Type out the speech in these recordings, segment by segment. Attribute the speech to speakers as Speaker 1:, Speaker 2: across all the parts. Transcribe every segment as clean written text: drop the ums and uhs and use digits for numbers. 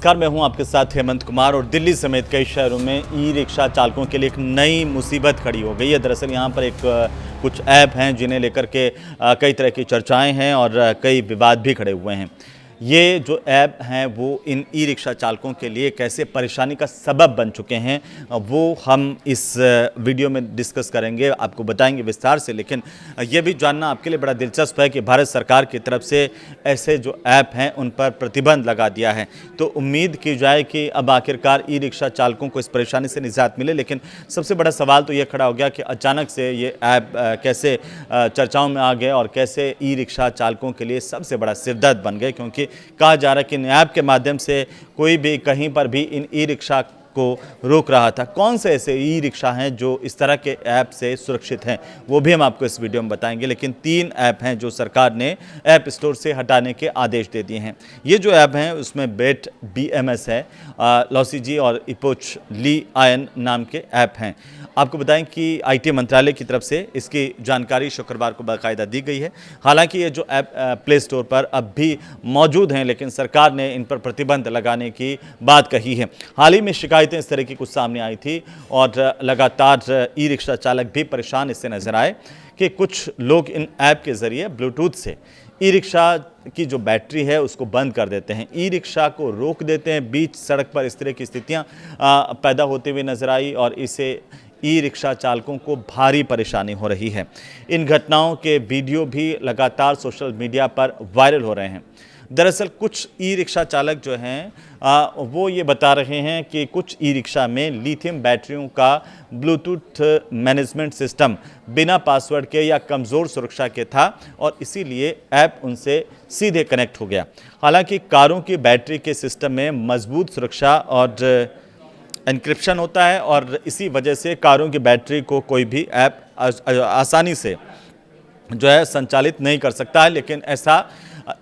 Speaker 1: नमस्कार, मैं हूं आपके साथ हेमंत कुमार। और दिल्ली समेत कई शहरों में ई रिक्शा चालकों के लिए एक नई मुसीबत खड़ी हो गई है। दरअसल यहां पर कुछ ऐप हैं जिन्हें लेकर के कई तरह की चर्चाएं हैं और कई विवाद भी खड़े हुए हैं। ये जो ऐप हैं वो इन ई रिक्शा चालकों के लिए कैसे परेशानी का सबब बन चुके हैं वो हम इस वीडियो में डिस्कस करेंगे, आपको बताएंगे विस्तार से। लेकिन ये भी जानना आपके लिए बड़ा दिलचस्प है कि भारत सरकार की तरफ से ऐसे जो ऐप हैं उन पर प्रतिबंध लगा दिया है। तो उम्मीद की जाए कि अब आखिरकार ई रिक्शा चालकों को इस परेशानी से निजात मिले। लेकिन सबसे बड़ा सवाल तो ये खड़ा हो गया कि अचानक से ये ऐप कैसे चर्चाओं में आ गए और कैसे ई रिक्शा चालकों के लिए सबसे बड़ा सिरदर्द बन गए, क्योंकि कहा जा रहा है कि इन ऐप के माध्यम से कोई भी कहीं पर भी इन ई रिक्शा को रोक रहा था। कौन से ऐसे ई रिक्शा हैं जो इस तरह के ऐप से सुरक्षित हैं वो भी हम आपको इस वीडियो में बताएंगे। लेकिन 3 ऐप हैं जो सरकार ने ऐप स्टोर से हटाने के आदेश दे दिए हैं। ये जो ऐप हैं उसमें बेट BMS है, लॉसीजी और इपोच ली आयन नाम के ऐप हैं। आपको बताएं कि IT मंत्रालय की तरफ से इसकी जानकारी शुक्रवार को बाकायदा दी गई है। हालांकि ये जो ऐप प्ले स्टोर पर अब भी मौजूद हैं, लेकिन सरकार ने इन पर प्रतिबंध लगाने की बात कही है। हाल ही में शिकायतें इस तरह की कुछ सामने आई थी और लगातार ई रिक्शा चालक भी परेशान इससे नजर आए कि कुछ लोग इन ऐप के जरिए ब्लूटूथ से ई रिक्शा की जो बैटरी है उसको बंद कर देते हैं, ई रिक्शा को रोक देते हैं। बीच सड़क पर इस तरह की स्थितियां पैदा होती हुई नजर आई और इसे ई रिक्शा चालकों को भारी परेशानी हो रही है। इन घटनाओं के वीडियो भी लगातार सोशल मीडिया पर वायरल हो रहे हैं। दरअसल कुछ ई रिक्शा चालक जो हैं वो ये बता रहे हैं कि कुछ ई रिक्शा में लिथियम बैटरियों का ब्लूटूथ मैनेजमेंट सिस्टम बिना पासवर्ड के या कमज़ोर सुरक्षा के था और इसीलिए ऐप उनसे सीधे कनेक्ट हो गया। हालांकि कारों की बैटरी के सिस्टम में मजबूत सुरक्षा और एन्क्रिप्शन होता है और इसी वजह से कारों की बैटरी को कोई भी ऐप आसानी से जो है संचालित नहीं कर सकता है। लेकिन ऐसा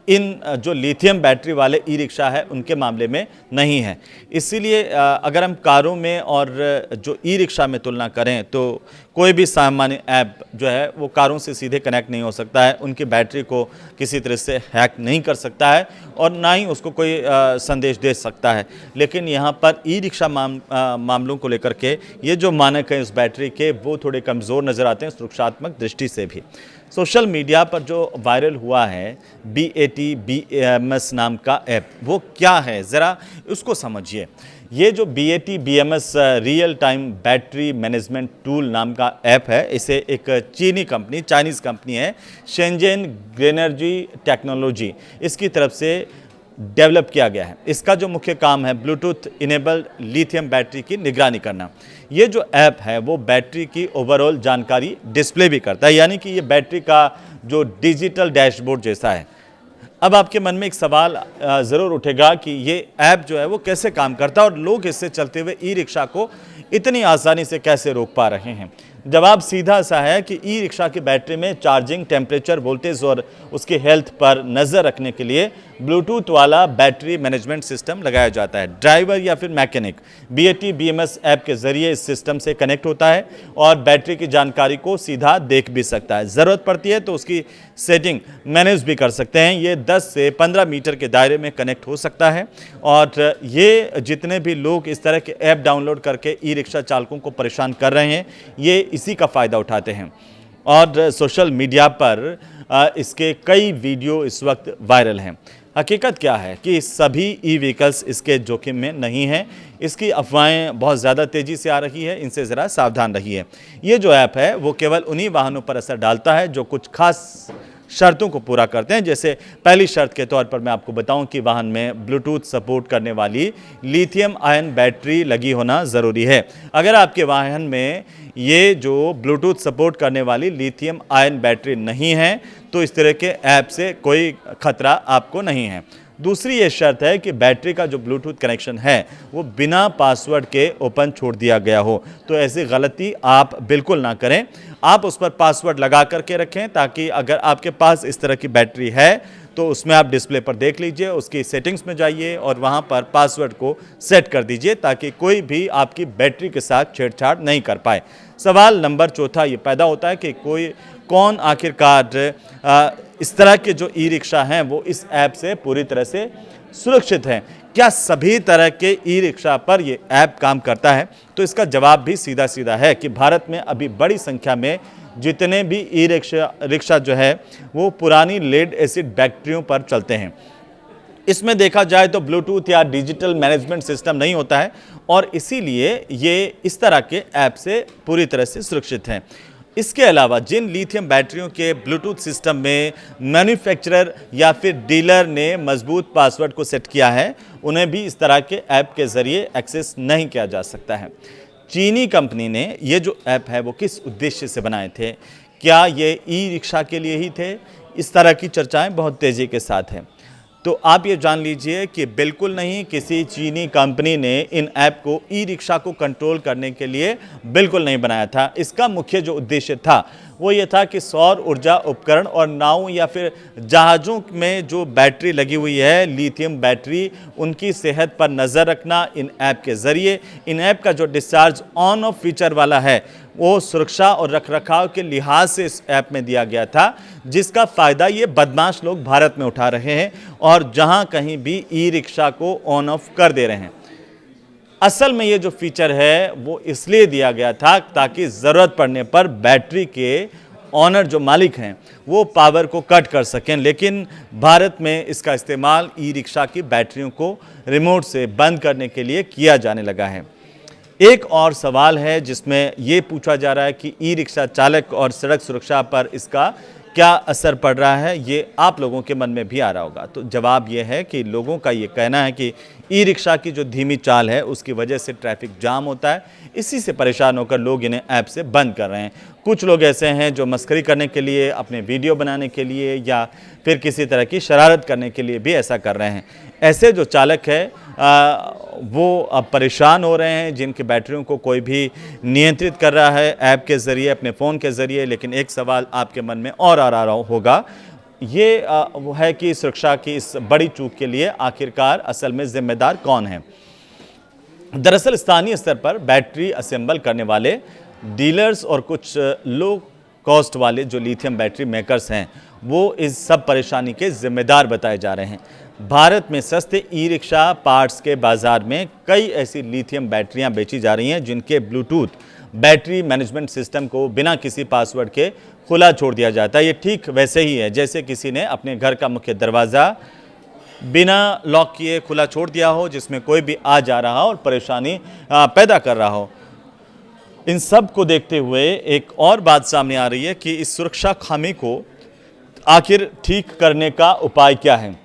Speaker 1: इन जो लिथियम बैटरी वाले ई रिक्शा है उनके मामले में नहीं है। इसीलिए अगर हम कारों में और जो ई रिक्शा में तुलना करें तो कोई भी सामान्य ऐप जो है वो कारों से सीधे कनेक्ट नहीं हो सकता है, उनकी बैटरी को किसी तरह से हैक नहीं कर सकता है और ना ही उसको कोई संदेश दे सकता है। लेकिन यहाँ पर ई रिक्शा मामलों को लेकर के ये जो मानक हैं उस बैटरी के वो थोड़े कमज़ोर नज़र आते हैं सुरक्षात्मक दृष्टि से भी। सोशल मीडिया पर जो वायरल हुआ है BAT BMS नाम का ऐप, वो क्या है ज़रा उसको समझिए। ये जो BAT BMS real time battery management tool नाम का ऐप है, इसे एक चाइनीज़ कंपनी है शेंजेन ग्रेनर्जी टेक्नोलॉजी, इसकी तरफ से डेवलप किया गया है। इसका जो मुख्य काम है ब्लूटूथ इनेबल्ड लिथियम बैटरी की निगरानी करना। ये जो ऐप है वो बैटरी की ओवरऑल जानकारी डिस्प्ले भी करता है, यानी कि ये बैटरी का जो डिजिटल डैशबोर्ड जैसा है। अब आपके मन में एक सवाल ज़रूर उठेगा कि ये ऐप जो है वो कैसे काम करता है और लोग इससे चलते हुए ई रिक्शा को इतनी आसानी से कैसे रोक पा रहे हैं। जवाब सीधा सा है कि ई रिक्शा की बैटरी में चार्जिंग, टेम्परेचर, वोल्टेज और उसके हेल्थ पर नज़र रखने के लिए ब्लूटूथ वाला बैटरी मैनेजमेंट सिस्टम लगाया जाता है। ड्राइवर या फिर मैकेनिक BAT BMS ऐप के ज़रिए इस सिस्टम से कनेक्ट होता है और बैटरी की जानकारी को सीधा देख भी सकता है। ज़रूरत पड़ती है तो उसकी सेटिंग मैनेज भी कर सकते हैं। ये 10 से 15 मीटर के दायरे में कनेक्ट हो सकता है और ये जितने भी लोग इस तरह के ऐप डाउनलोड करके ई रिक्शा चालकों को परेशान कर रहे हैं ये इसी का फ़ायदा उठाते हैं और सोशल मीडिया पर इसके कई वीडियो इस वक्त वायरल हैं। हकीकत क्या है कि सभी ई व्हीकल्स इसके जोखिम में नहीं हैं। इसकी अफवाहें बहुत ज़्यादा तेज़ी से आ रही है, इनसे ज़रा सावधान रहिए। ये जो ऐप है वो केवल उन्हीं वाहनों पर असर डालता है जो कुछ खास शर्तों को पूरा करते हैं। जैसे पहली शर्त के तौर पर मैं आपको बताऊं कि वाहन में ब्लूटूथ सपोर्ट करने वाली लिथियम आयन बैटरी लगी होना ज़रूरी है। अगर आपके वाहन में ये जो ब्लूटूथ सपोर्ट करने वाली लिथियम आयन बैटरी नहीं है तो इस तरह के ऐप से कोई खतरा आपको नहीं है। दूसरी ये शर्त है कि बैटरी का जो ब्लूटूथ कनेक्शन है वो बिना पासवर्ड के ओपन छोड़ दिया गया हो। तो ऐसी गलती आप बिल्कुल ना करें, आप उस पर पासवर्ड लगा करके रखें ताकि अगर आपके पास इस तरह की बैटरी है तो उसमें आप डिस्प्ले पर देख लीजिए, उसकी सेटिंग्स में जाइए और वहां पर पासवर्ड को सेट कर दीजिए ताकि कोई भी आपकी बैटरी के साथ छेड़छाड़ नहीं कर पाए। सवाल नंबर चौथा ये पैदा होता है कि कौन आखिरकार इस तरह के जो ई रिक्शा हैं वो इस ऐप से पूरी तरह से सुरक्षित हैं? क्या सभी तरह के ई रिक्शा पर ये ऐप काम करता है? तो इसका जवाब भी सीधा सीधा है कि भारत में अभी बड़ी संख्या में जितने भी ई रिक्शा जो है वो पुरानी लेड एसिड बैटरियों पर चलते हैं। इसमें देखा जाए तो ब्लूटूथ या डिजिटल मैनेजमेंट सिस्टम नहीं होता है और इसीलिए ये इस तरह के ऐप से पूरी तरह से सुरक्षित हैं। इसके अलावा जिन लिथियम बैटरियों के ब्लूटूथ सिस्टम में मैन्युफैक्चरर या फिर डीलर ने मजबूत पासवर्ड को सेट किया है, उन्हें भी इस तरह के ऐप के ज़रिए एक्सेस नहीं किया जा सकता है। चीनी कंपनी ने ये जो ऐप है वो किस उद्देश्य से बनाए थे? क्या ये ई रिक्शा के लिए ही थे? इस तरह की चर्चाएं बहुत तेज़ी के साथ हैं। तो आप ये जान लीजिए कि बिल्कुल नहीं, किसी चीनी कंपनी ने इन ऐप को ई रिक्शा को कंट्रोल करने के लिए बिल्कुल नहीं बनाया था। इसका मुख्य जो उद्देश्य था वो ये था कि सौर ऊर्जा उपकरण और नाव या फिर जहाज़ों में जो बैटरी लगी हुई है लिथियम बैटरी, उनकी सेहत पर नज़र रखना इन ऐप के ज़रिए। इन ऐप का जो डिस्चार्ज ऑन ऑफ फीचर वाला है वो सुरक्षा और रखरखाव के लिहाज से इस ऐप में दिया गया था, जिसका फ़ायदा ये बदमाश लोग भारत में उठा रहे हैं और जहां कहीं भी ई रिक्शा को ऑन ऑफ कर दे रहे हैं। असल में ये जो फीचर है वो इसलिए दिया गया था ताकि ज़रूरत पड़ने पर बैटरी के ऑनर जो मालिक हैं वो पावर को कट कर सकें, लेकिन भारत में इसका इस्तेमाल ई रिक्शा की बैटरियों को रिमोट से बंद करने के लिए किया जाने लगा है। एक और सवाल है जिसमें ये पूछा जा रहा है कि ई रिक्शा चालक और सड़क सुरक्षा पर इसका क्या असर पड़ रहा है, ये आप लोगों के मन में भी आ रहा होगा। तो जवाब ये है कि लोगों का ये कहना है कि ई रिक्शा की जो धीमी चाल है उसकी वजह से ट्रैफिक जाम होता है, इसी से परेशान होकर लोग इन्हें ऐप से बंद कर रहे हैं। कुछ लोग ऐसे हैं जो मस्करी करने के लिए, अपने वीडियो बनाने के लिए या फिर किसी तरह की शरारत करने के लिए भी ऐसा कर रहे हैं। ऐसे जो चालक है वो अब परेशान हो रहे हैं, जिनकी बैटरियों को कोई भी नियंत्रित कर रहा है ऐप के ज़रिए, अपने फ़ोन के ज़रिए। लेकिन एक सवाल आपके मन में और आ रहा होगा, ये वो है कि सुरक्षा की इस बड़ी चूक के लिए आखिरकार असल में जिम्मेदार कौन है? दरअसल स्थानीय स्तर पर बैटरी असेंबल करने वाले डीलर्स और कुछ लो कॉस्ट वाले जो लिथियम बैटरी मेकर्स हैं वो इस सब परेशानी के जिम्मेदार बताए जा रहे हैं। भारत में सस्ते ई रिक्शा पार्ट्स के बाज़ार में कई ऐसी लिथियम बैटरियां बेची जा रही हैं जिनके ब्लूटूथ बैटरी मैनेजमेंट सिस्टम को बिना किसी पासवर्ड के खुला छोड़ दिया जाता है। ये ठीक वैसे ही है जैसे किसी ने अपने घर का मुख्य दरवाज़ा बिना लॉक किए खुला छोड़ दिया हो, जिसमें कोई भी आ जा रहा हो और परेशानी पैदा कर रहा हो। इन सब को देखते हुए एक और बात सामने आ रही है कि इस सुरक्षा खामी को आखिर ठीक करने का उपाय क्या है,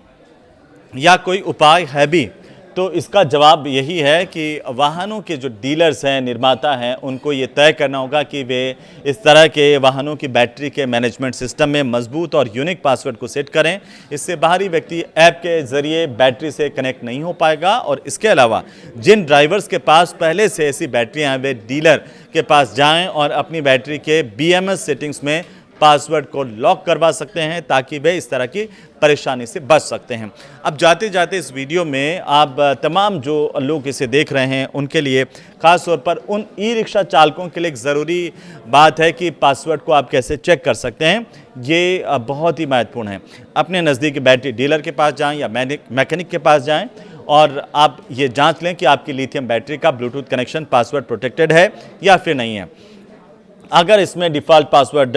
Speaker 1: या कोई उपाय है भी? तो इसका जवाब यही है कि वाहनों के जो डीलर्स हैं, निर्माता हैं, उनको ये तय करना होगा कि वे इस तरह के वाहनों की बैटरी के मैनेजमेंट सिस्टम में मजबूत और यूनिक पासवर्ड को सेट करें। इससे बाहरी व्यक्ति ऐप के ज़रिए बैटरी से कनेक्ट नहीं हो पाएगा। और इसके अलावा जिन ड्राइवर्स के पास पहले से ऐसी बैटरियाँ हैं वे डीलर के पास जाएँ और अपनी बैटरी के BMS सेटिंग्स में पासवर्ड को लॉक करवा सकते हैं ताकि वे इस तरह की परेशानी से बच सकते हैं। अब जाते जाते इस वीडियो में आप तमाम जो लोग इसे देख रहे हैं उनके लिए, ख़ास तौर पर उन ई रिक्शा चालकों के लिए एक ज़रूरी बात है कि पासवर्ड को आप कैसे चेक कर सकते हैं। ये बहुत ही महत्वपूर्ण है। अपने नज़दीकी बैटरी डीलर के पास जाएँ या मैकेनिक के पास जाएँ और आप ये जाँच लें कि आपकी लिथियम बैटरी का ब्लूटूथ कनेक्शन पासवर्ड प्रोटेक्टेड है या फिर नहीं है। अगर इसमें डिफ़ॉल्ट पासवर्ड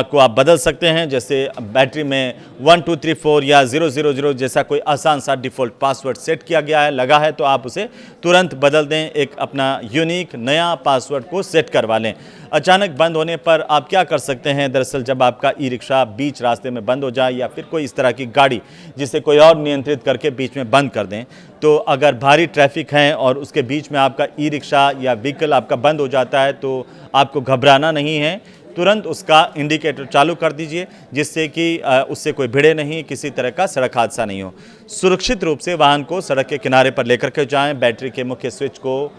Speaker 1: को आप बदल सकते हैं, जैसे बैटरी में 1234 या 000 जैसा कोई आसान सा डिफ़ॉल्ट पासवर्ड सेट किया गया है, लगा है, तो आप उसे तुरंत बदल दें, एक अपना यूनिक नया पासवर्ड को सेट करवा लें। अचानक बंद होने पर आप क्या कर सकते हैं? दरअसल जब आपका ई रिक्शा बीच रास्ते में बंद हो जाए या फिर कोई इस तरह की गाड़ी जिसे कोई और नियंत्रित करके बीच में बंद कर दें, तो अगर भारी ट्रैफिक है और उसके बीच में आपका ई रिक्शा या व्हीकल आपका बंद हो जाता है तो आपको घबराना नहीं है, तुरंत उसका इंडिकेटर चालू कर दीजिए जिससे कि उससे कोई भिड़े नहीं, किसी तरह का सड़क हादसा नहीं हो। सुरक्षित रूप से वाहन को सड़क के किनारे पर लेकर के जाएं, बैटरी के मुख्य स्विच को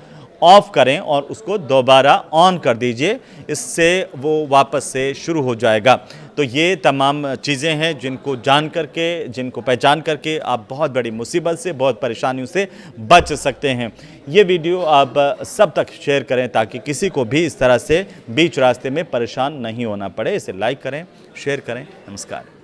Speaker 1: ऑफ करें और उसको दोबारा ऑन कर दीजिए, इससे वो वापस से शुरू हो जाएगा। तो ये तमाम चीज़ें हैं जिनको जान करके, जिनको पहचान करके आप बहुत बड़ी मुसीबत से, बहुत परेशानियों से बच सकते हैं। ये वीडियो आप सब तक शेयर करें ताकि किसी को भी इस तरह से बीच रास्ते में परेशान नहीं होना पड़े। इसे लाइक करें, शेयर करें। नमस्कार।